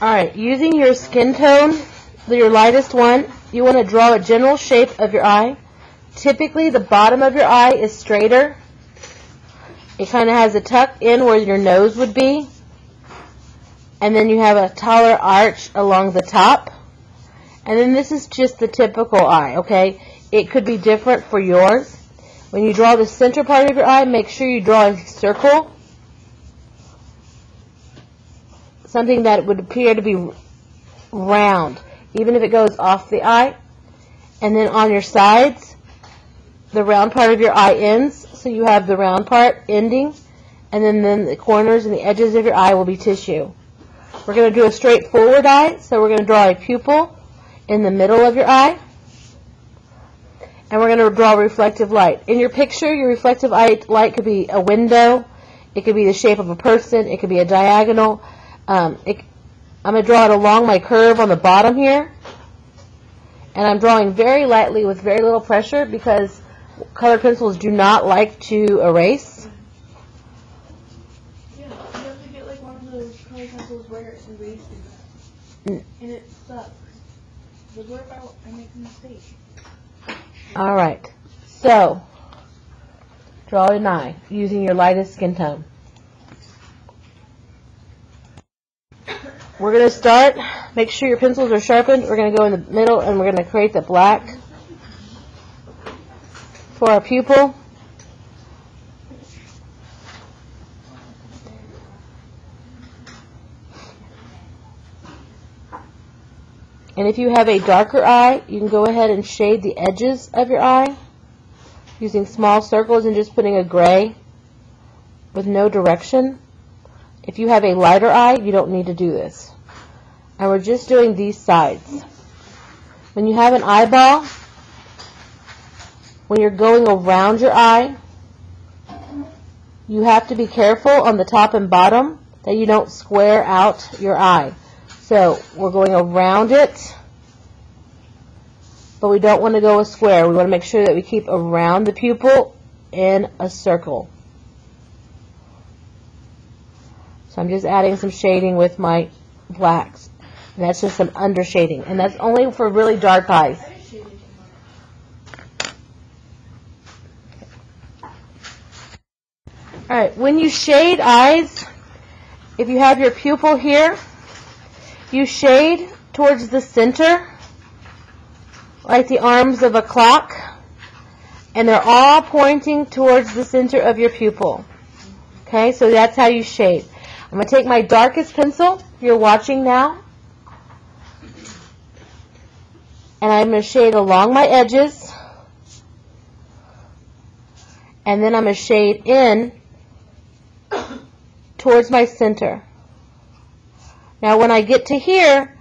Alright, using your skin tone, your lightest one, you want to draw a general shape of your eye. Typically, the bottom of your eye is straighter. It kind of has a tuck in where your nose would be. And then you have a taller arch along the top. And then this is just the typical eye, okay? It could be different for yours. When you draw the center part of your eye, make sure you draw a circle. Something that would appear to be round, even if it goes off the eye. And then on your sides, the round part of your eye ends, so you have the round part ending, and then the corners and the edges of your eye will be tissue. We're going to do a straightforward eye, so we're going to draw a pupil in the middle of your eye, and we're going to draw reflective light. In your picture, your reflective light could be a window, it could be the shape of a person, it could be a diagonal. I'm going to draw it along my curve on the bottom here, and I'm drawing very lightly with very little pressure because colored pencils do not like to erase. Yeah, you have to get like one of those colored pencils where it erases, and it sucks. But what about I make a mistake? Alright, so draw an eye using your lightest skin tone. We're going to start, make sure your pencils are sharpened. We're going to go in the middle and we're going to create the black for our pupil. And if you have a darker eye, you can go ahead and shade the edges of your eye using small circles and just putting a gray with no direction. If you have a lighter eye, you don't need to do this. And we're just doing these sides. When you have an eyeball, when you're going around your eye, you have to be careful on the top and bottom that you don't square out your eye. So we're going around it, but we don't want to go a square. We want to make sure that we keep around the pupil in a circle. So I'm just adding some shading with my blacks. And that's just some under shading. And that's only for really dark eyes. Alright, when you shade eyes, if you have your pupil here, you shade towards the center, like the arms of a clock. And they're all pointing towards the center of your pupil. Okay, so that's how you shade. I'm going to take my darkest pencil you're watching now, and I'm going to shade along my edges, and then I'm going to shade in towards my center. Now when I get to here,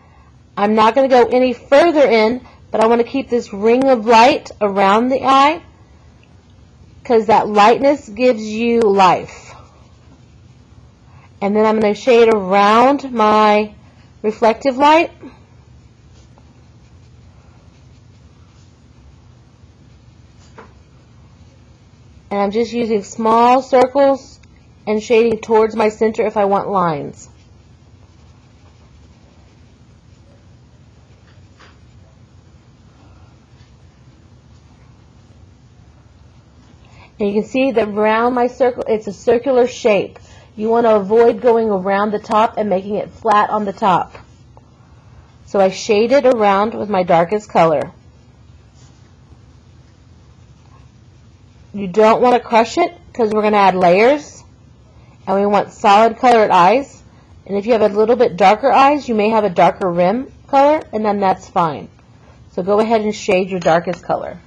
I'm not going to go any further in, but I want to keep this ring of light around the eye because that lightness gives you life. And then I'm going to shade around my reflective light. And I'm just using small circles and shading towards my center if I want lines. And you can see that around my circle, it's a circular shape. You want to avoid going around the top and making it flat on the top. So I shade it around with my darkest color. You don't want to crush it because we're going to add layers. And we want solid colored eyes. And if you have a little bit darker eyes, you may have a darker rim color, and then that's fine. So go ahead and shade your darkest color.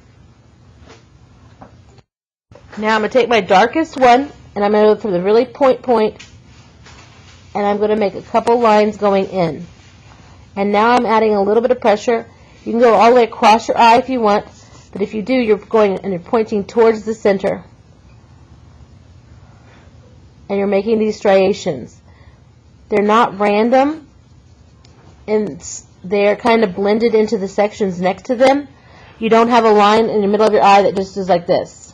Now I'm going to take my darkest one, and I'm going to go for the really point, and I'm going to make a couple lines going in. And now I'm adding a little bit of pressure. You can go all the way across your eye if you want, but if you do, you're going and you're pointing towards the center. And you're making these striations. They're not random, and they're kind of blended into the sections next to them. You don't have a line in the middle of your eye that just is like this.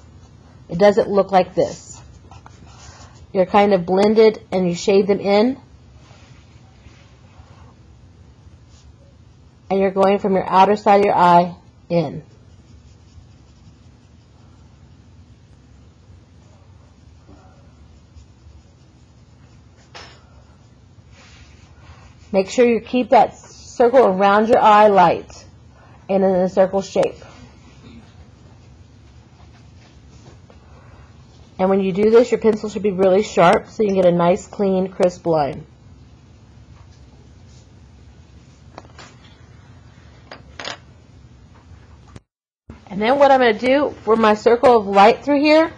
It doesn't look like this. You're kind of blended and you shade them in. and you're going from your outer side of your eye in. Make sure you keep that circle around your eye light and in a circle shape. And when you do this, your pencil should be really sharp so you can get a nice, clean, crisp line. And then what I'm going to do for my circle of light through here,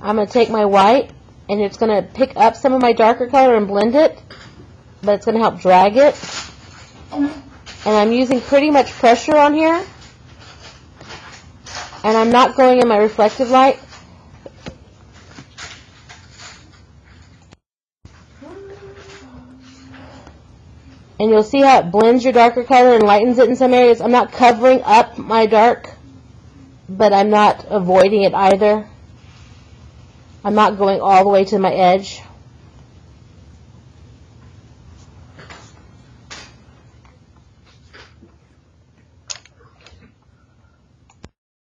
I'm going to take my white and it's going to pick up some of my darker color and blend it, but it's going to help drag it. And I'm using pretty much pressure on here. And I'm not going in my reflective light. And you'll see how it blends your darker color and lightens it in some areas. I'm not covering up my dark, but I'm not avoiding it either. I'm not going all the way to my edge.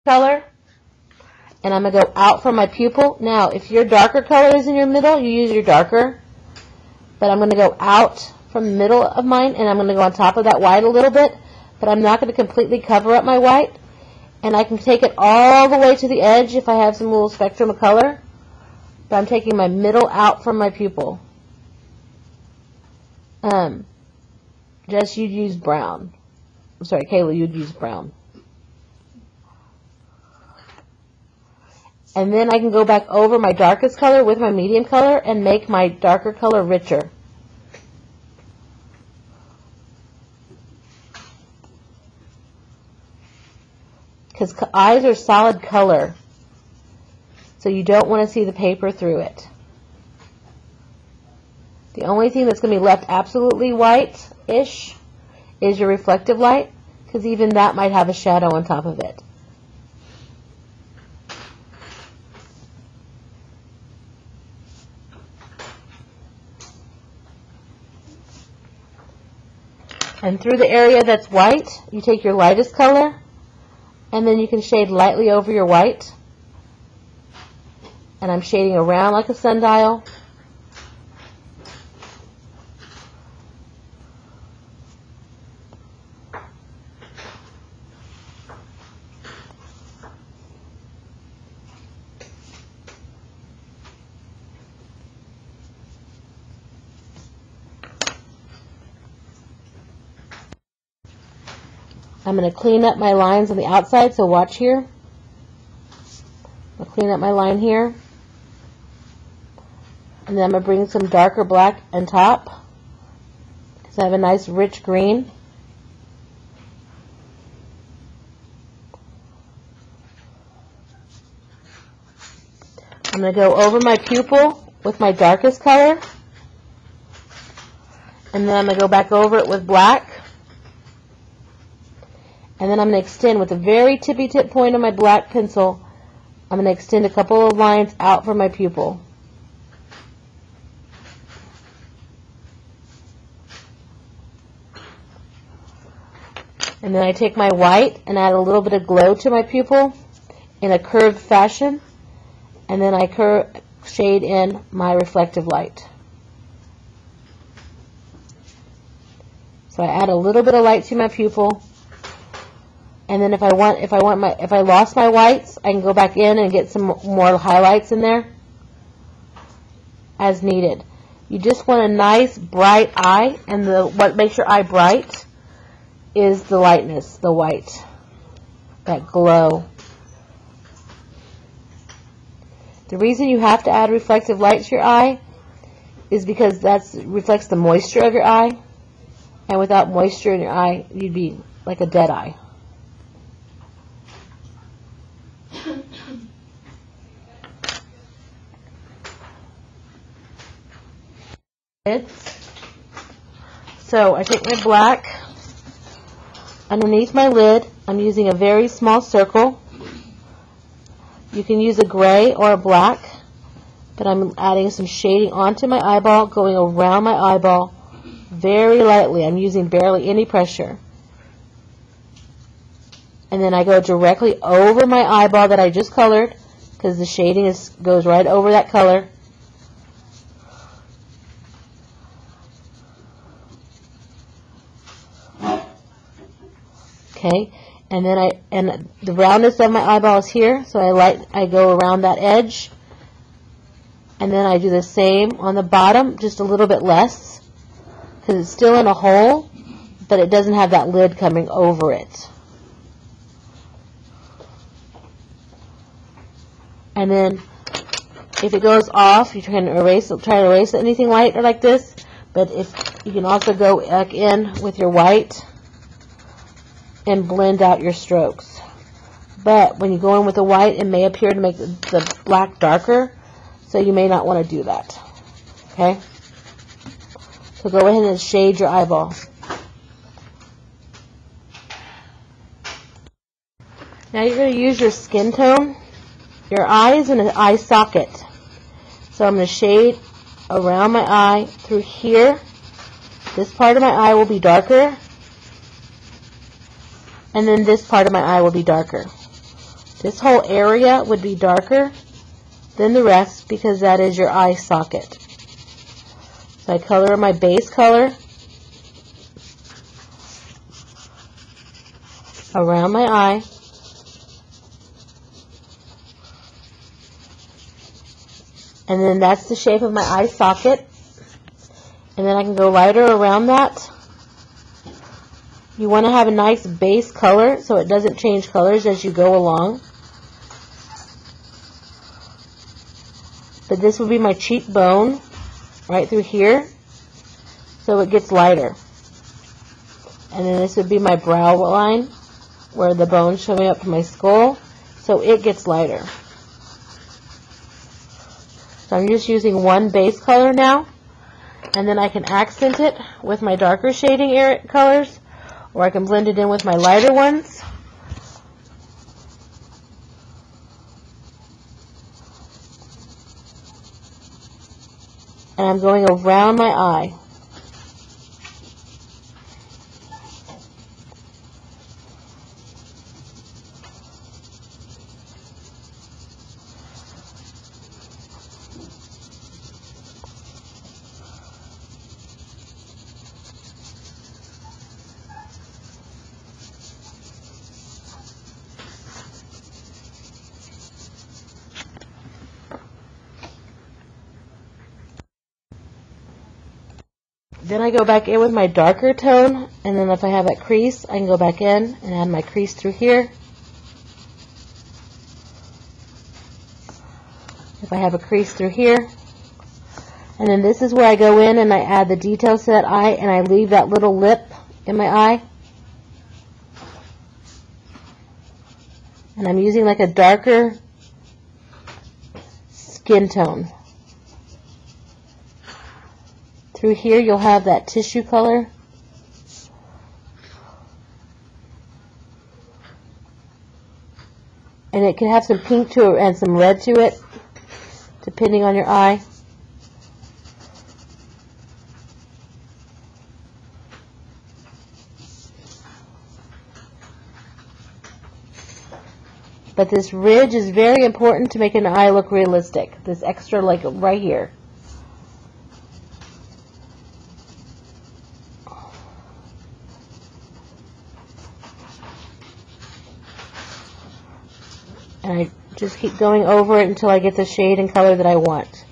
Color. And I'm going to go out from my pupil. Now, if your darker color is in your middle, you use your darker. But I'm going to go out from the middle of mine, and I'm going to go on top of that white a little bit, but I'm not going to completely cover up my white. And I can take it all the way to the edge if I have some little spectrum of color, but I'm taking my middle out from my pupil. Jess, you'd use brown. I'm sorry, Kayla, you'd use brown. And then I can go back over my darkest color with my medium color and make my darker color richer. Because eyes are solid color, so you don't want to see the paper through it. The only thing that's going to be left absolutely white-ish is your reflective light, because even that might have a shadow on top of it. And through the area that's white, you take your lightest color, and then you can shade lightly over your white. And I'm shading around like a sundial. I'm going to clean up my lines on the outside, so watch here. I'll clean up my line here. And then I'm going to bring some darker black on top, because I have a nice rich green. I'm going to go over my pupil with my darkest color. And then I'm going to go back over it with black. And then I'm going to extend with the very tippy tip point of my black pencil. I'm going to extend a couple of lines out from my pupil. And then I take my white and add a little bit of glow to my pupil in a curved fashion. And then I shade in my reflective light. So I add a little bit of light to my pupil. And then if I lost my whites, I can go back in and get some more highlights in there as needed. You just want a nice bright eye, and what makes your eye bright is the lightness, the white, that glow. The reason you have to add reflective light to your eye is because that reflects the moisture of your eye, and without moisture in your eye, you'd be like a dead eye. So I take my black underneath my lid. I'm using a very small circle. You can use a gray or a black, but I'm adding some shading onto my eyeball, going around my eyeball very lightly. I'm using barely any pressure. and then I go directly over my eyeball that I just colored, because the shading goes right over that color. Okay, and then the roundness of my eyeball is here, so I go around that edge, and then I do the same on the bottom, just a little bit less, because it's still in a hole, but it doesn't have that lid coming over it. And then if it goes off, you can try to erase anything light or like this, but if you can also go back in with your white and blend out your strokes. But when you go in with the white, it may appear to make the black darker, so you may not want to do that. Okay? So go ahead and shade your eyeball. Now you're going to use your skin tone. Your eye is in an eye socket. So I'm going to shade around my eye through here. This part of my eye will be darker. And then this part of my eye will be darker. This whole area would be darker than the rest because that is your eye socket. So I color my base color around my eye. And then that's the shape of my eye socket. And then I can go lighter around that. You want to have a nice base color so it doesn't change colors as you go along. But this will be my cheekbone right through here, so it gets lighter. And then this would be my brow line where the bone's showing up to my skull, so it gets lighter. So I'm just using one base color now, and then I can accent it with my darker shading colors, or I can blend it in with my lighter ones. And I'm going around my eye. Then I go back in with my darker tone, and then if I have that crease, I can go back in and add my crease through here. If I have a crease through here. And then this is where I go in and I add the details to that eye, and I leave that little lip in my eye. And I'm using like a darker skin tone. Through here you'll have that tissue color. And it can have some pink to it and some red to it, depending on your eye. But this ridge is very important to make an eye look realistic. This extra, like right here. And I just keep going over it until I get the shade and color that I want.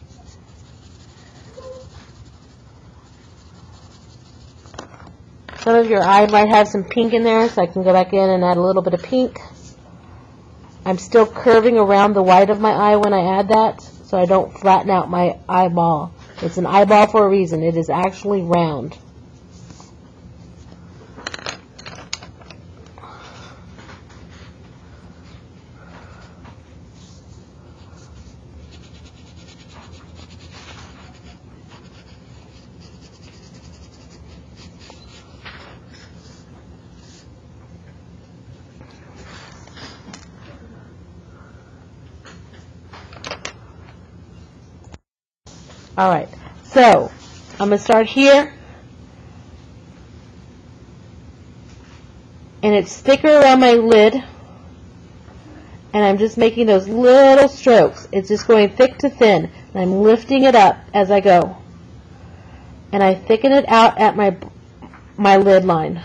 Some of your eye might have some pink in there, so I can go back in and add a little bit of pink. I'm still curving around the white of my eye when I add that, so I don't flatten out my eyeball. It's an eyeball for a reason. It is actually round. Alright, so I'm going to start here. and it's thicker around my lid, and I'm just making those little strokes. It's just going thick to thin, and I'm lifting it up as I go. And I thicken it out at my lid line.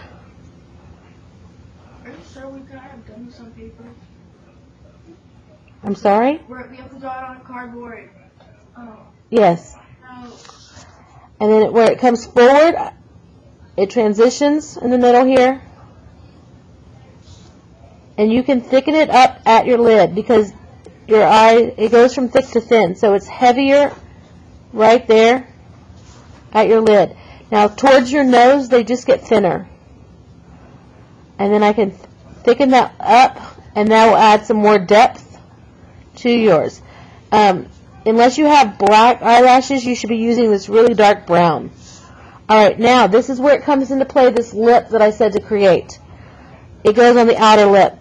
Are you sure we could have done this on paper? I'm sorry? Where we have to draw it on cardboard. Oh. Yes. No. And then where it comes forward, it transitions in the middle here. And you can thicken it up at your lid because your eye, it goes from thick to thin. So it's heavier right there at your lid. Now towards your nose, they just get thinner. And then I can thicken that up, and that will add some more depth to yours. Unless you have black eyelashes, you should be using this really dark brown. Alright, now this is where it comes into play, this lip that I said to create. It goes on the outer lip.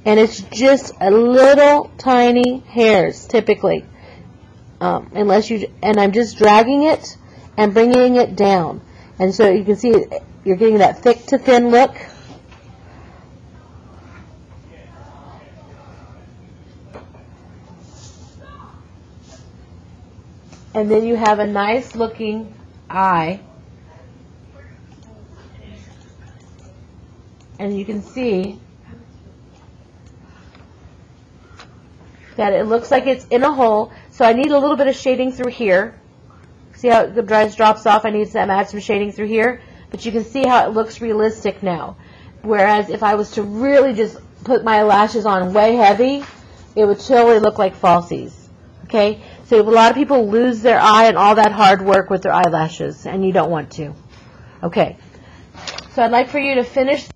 And it's just a little tiny hairs, typically. And I'm just dragging it and bringing it down. And so you can see you're getting that thick to thin look. And then you have a nice looking eye. And you can see that it looks like it's in a hole. So I need a little bit of shading through here. See how the dries drops off? I need to add some shading through here. But you can see how it looks realistic now. Whereas if I was to really just put my lashes on way heavy, it would totally look like falsies. Okay? So a lot of people lose their eye and all that hard work with their eyelashes, and you don't want to. Okay. So I'd like for you to finish